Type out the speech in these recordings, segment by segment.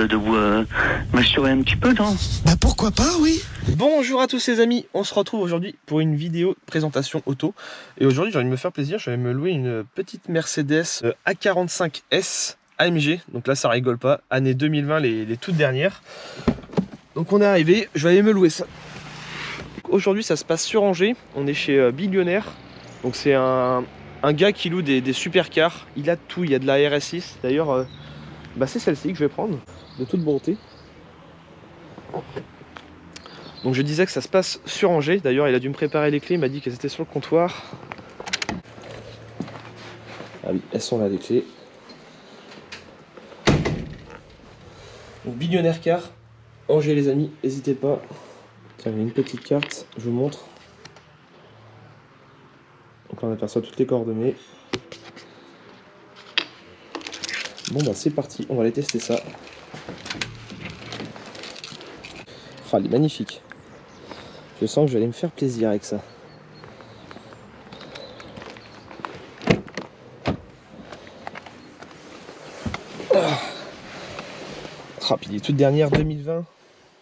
de vous m'assurer un petit peu, non? Bah pourquoi pas, oui. Bonjour à tous les amis, on se retrouve aujourd'hui pour une vidéo présentation auto. Et aujourd'hui j'ai envie de me faire plaisir, je vais me louer une petite Mercedes A45S AMG. Donc là ça rigole pas, année 2020, les toutes dernières. Donc on est arrivé, je vais aller me louer ça. Aujourd'hui ça se passe sur Angers, on est chez Billionnaire. Donc c'est un gars qui loue des supercars, il a tout, il y a de la RS6. D'ailleurs c'est celle-ci que je vais prendre, de toute bonté. Donc je disais que ça se passe sur Angers. D'ailleurs il a dû me préparer les clés, il m'a dit qu'elles étaient sur le comptoir. Ah oui, elles sont là les clés. Donc Billionnaire Car, Angers les amis, n'hésitez pas. Tiens, il y a une petite carte, je vous montre. Donc là on aperçoit toutes les coordonnées. Bon bah c'est parti, on va aller tester ça. Ah, elle est magnifique. Je sens que je vais aller me faire plaisir avec ça. Ah, puis il est toute dernière 2020.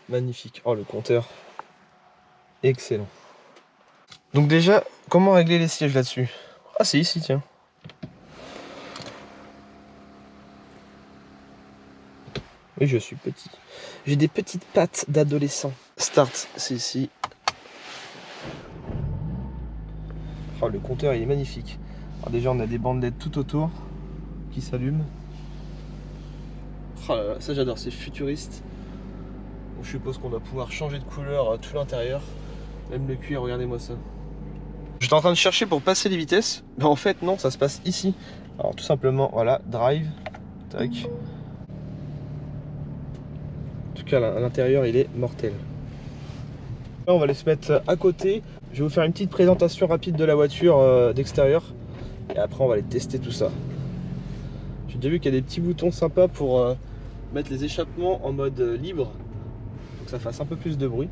Magnifique. Oh, le compteur. Excellent. Donc déjà, comment régler les sièges là-dessus? Ah, c'est ici, tiens. Oui, je suis petit. J'ai des petites pattes d'adolescent. Start, c'est ici. Oh, le compteur, il est magnifique. Alors déjà, on a des bandes LED tout autour qui s'allument. Oh là là, ça j'adore, c'est futuriste. Donc, je suppose qu'on va pouvoir changer de couleur tout l'intérieur. Même le cuir, regardez-moi ça. J'étais en train de chercher pour passer les vitesses. Mais en fait, non, ça se passe ici. Alors tout simplement, voilà, drive. Tac. En tout cas, à l'intérieur, il est mortel. Là, on va aller se mettre à côté. Je vais vous faire une petite présentation rapide de la voiture d'extérieur. Et après, on va aller tester tout ça. J'ai déjà vu qu'il y a des petits boutons sympas pour mettre les échappements en mode libre. Pour que ça fasse un peu plus de bruit.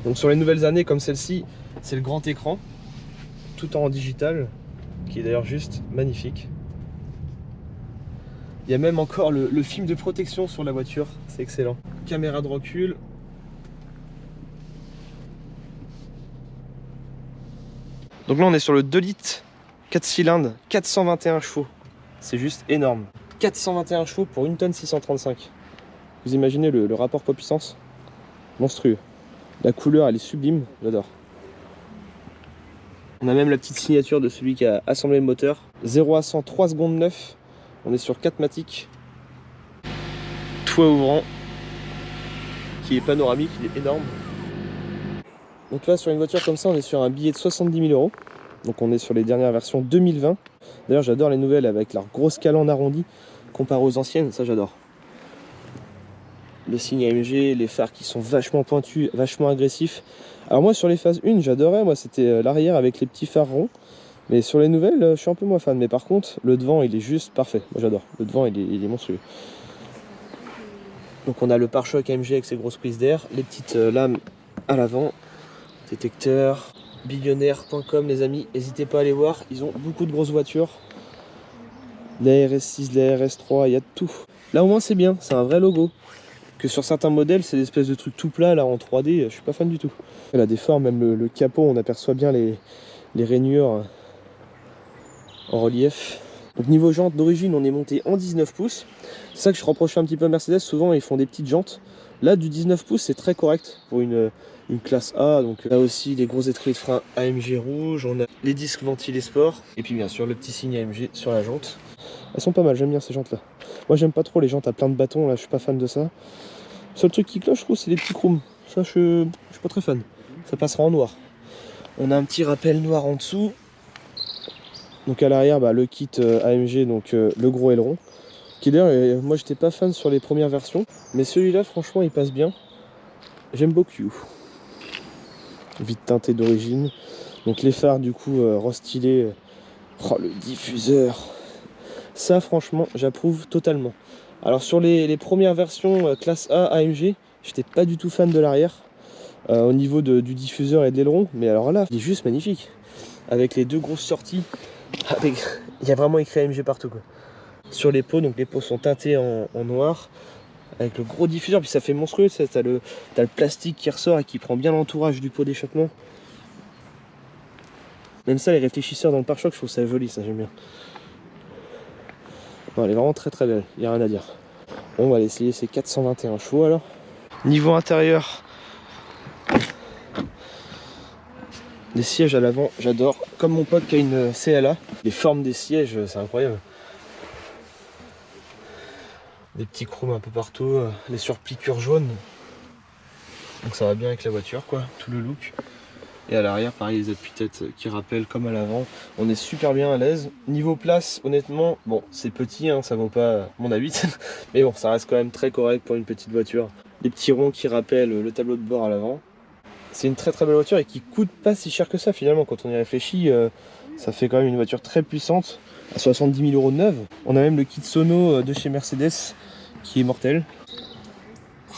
Donc sur les nouvelles années comme celle-ci, c'est le grand écran. Tout en digital. Qui est d'ailleurs juste magnifique. Il y a même encore le film de protection sur la voiture, c'est excellent. Caméra de recul. Donc là on est sur le 2 litres, 4 cylindres, 421 chevaux. C'est juste énorme. 421 chevaux pour 1 tonne 635. Vous imaginez le rapport poids-puissance? Monstrueux. La couleur elle est sublime, j'adore. On a même la petite signature de celui qui a assemblé le moteur. 0 à 100, 3 secondes 9. On est sur 4matic. Toit ouvrant. Qui est panoramique, il est énorme. Donc là sur une voiture comme ça on est sur un billet de 70 000 €. Donc on est sur les dernières versions 2020. D'ailleurs j'adore les nouvelles avec leur grosse calandre arrondie comparé aux anciennes, ça j'adore. Le signe AMG, les phares qui sont vachement pointus, vachement agressifs. Alors moi sur les phases 1 j'adorais, moi c'était l'arrière avec les petits phares ronds. Mais sur les nouvelles, je suis un peu moins fan. Mais par contre, le devant, il est juste parfait. Moi, j'adore. Le devant, il est monstrueux. Donc, on a le pare-choc AMG avec ses grosses prises d'air. Les petites lames à l'avant. Détecteur. Billionnaire.com, les amis. N'hésitez pas à aller voir. Ils ont beaucoup de grosses voitures. La RS6, la RS3, il y a de tout. Là, au moins, c'est bien. C'est un vrai logo. Que sur certains modèles, c'est des espèces de trucs tout plats, là, en 3D. Je suis pas fan du tout. Elle a des formes, même le capot, on aperçoit bien les rainures en relief. Donc niveau jantes d'origine on est monté en 19 pouces. C'est ça que je reproche un petit peu à Mercedes, souvent ils font des petites jantes. Là du 19 pouces c'est très correct pour une classe A. Donc là aussi les gros étriers de frein AMG rouge, on a les disques ventilés sport. Et puis bien sûr le petit signe AMG sur la jante. Elles sont pas mal, j'aime bien ces jantes là. Moi j'aime pas trop les jantes à plein de bâtons, là je suis pas fan de ça. Le seul truc qui cloche je trouve c'est les petits chrooms. Ça je suis pas très fan. Ça passera en noir. On a un petit rappel noir en dessous. Donc à l'arrière, le kit AMG, donc le gros aileron. Qui d'ailleurs, moi j'étais pas fan sur les premières versions. Mais celui-là, franchement, il passe bien. J'aime beaucoup. Vite teinté d'origine. Donc les phares, du coup, restylés. Oh, le diffuseur. Ça, franchement, j'approuve totalement. Alors sur les premières versions classe A AMG, j'étais pas du tout fan de l'arrière. Au niveau du diffuseur et de l'aileron. Mais alors là, il est juste magnifique. Avec les deux grosses sorties. Il y a vraiment écrit AMG partout quoi. sur les pots, donc les pots sont teintés en noir, avec le gros diffuseur, puis ça fait monstrueux, t'as le plastique qui ressort et qui prend bien l'entourage du pot d'échappement. Même ça, les réfléchisseurs dans le pare-choc, je trouve ça joli, ça j'aime bien. Non, elle est vraiment très belle, il n'y a rien à dire. Bon, on va aller essayer ces 421 chevaux alors. Niveau intérieur, les sièges à l'avant, j'adore. Comme mon pote qui a une CLA, les formes des sièges, c'est incroyable. Des petits chromes un peu partout, les surpiqûres jaunes. Donc ça va bien avec la voiture quoi, tout le look. Et à l'arrière, pareil, les appuis-têtes qui rappellent comme à l'avant. On est super bien à l'aise. Niveau place, honnêtement, bon, c'est petit, hein, ça vaut pas mon A8. Mais bon, ça reste quand même très correct pour une petite voiture. Les petits ronds qui rappellent le tableau de bord à l'avant. C'est une très belle voiture et qui coûte pas si cher que ça finalement. Quand on y réfléchit, ça fait quand même une voiture très puissante. À 70 000 € de neuve. On a même le kit sono de chez Mercedes qui est mortel.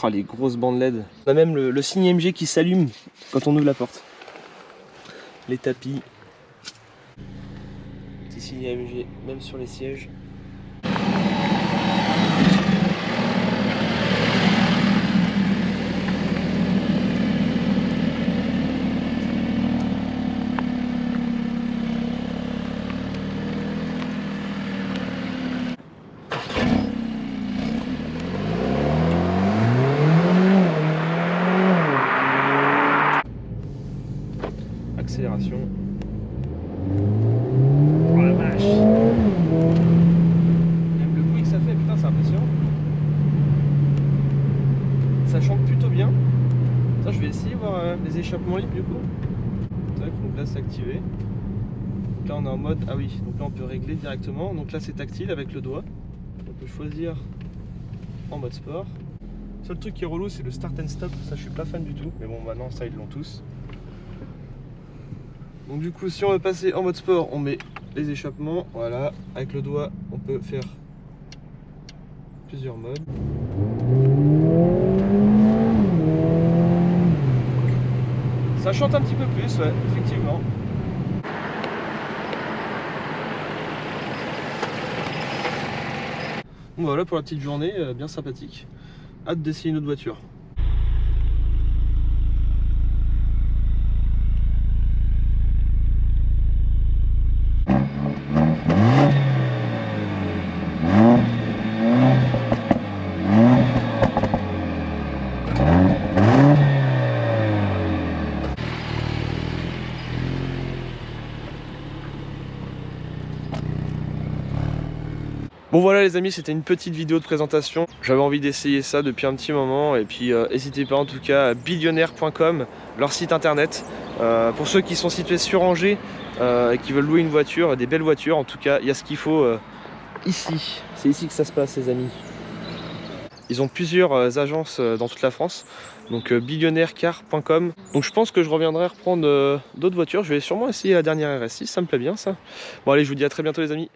Oh, les grosses bandes LED. On a même le signe MG qui s'allume quand on ouvre la porte. Les tapis. Petit signe AMG même sur les sièges. Accélération. Oh la vache! Même le bruit que ça fait, putain, c'est impressionnant. Ça chante plutôt bien. Attends, je vais essayer voir les échappements libres du coup. Tac, donc là c'est activé. Donc là on est en mode, ah oui, donc là on peut régler directement. Donc là c'est tactile avec le doigt. On peut choisir en mode sport. Le seul truc qui est relou c'est le start and stop. Ça je suis pas fan du tout. Mais bon, maintenant ça ils l'ont tous. Donc du coup si on veut passer en mode sport, on met les échappements, voilà, avec le doigt on peut faire plusieurs modes. Ça chante un petit peu plus, ouais, effectivement. Bon voilà pour la petite journée, bien sympathique. Hâte d'essayer une autre voiture. Bon voilà les amis, c'était une petite vidéo de présentation. J'avais envie d'essayer ça depuis un petit moment et puis n'hésitez pas en tout cas à billionaire.com, leur site internet. Pour ceux qui sont situés sur Angers et qui veulent louer une voiture, des belles voitures, en tout cas il y a ce qu'il faut ici. C'est ici que ça se passe les amis. Ils ont plusieurs agences dans toute la France, donc billionairecar.com. Donc je pense que je reviendrai reprendre d'autres voitures. Je vais sûrement essayer la dernière RS6, ça me plaît bien ça. Bon allez, je vous dis à très bientôt les amis.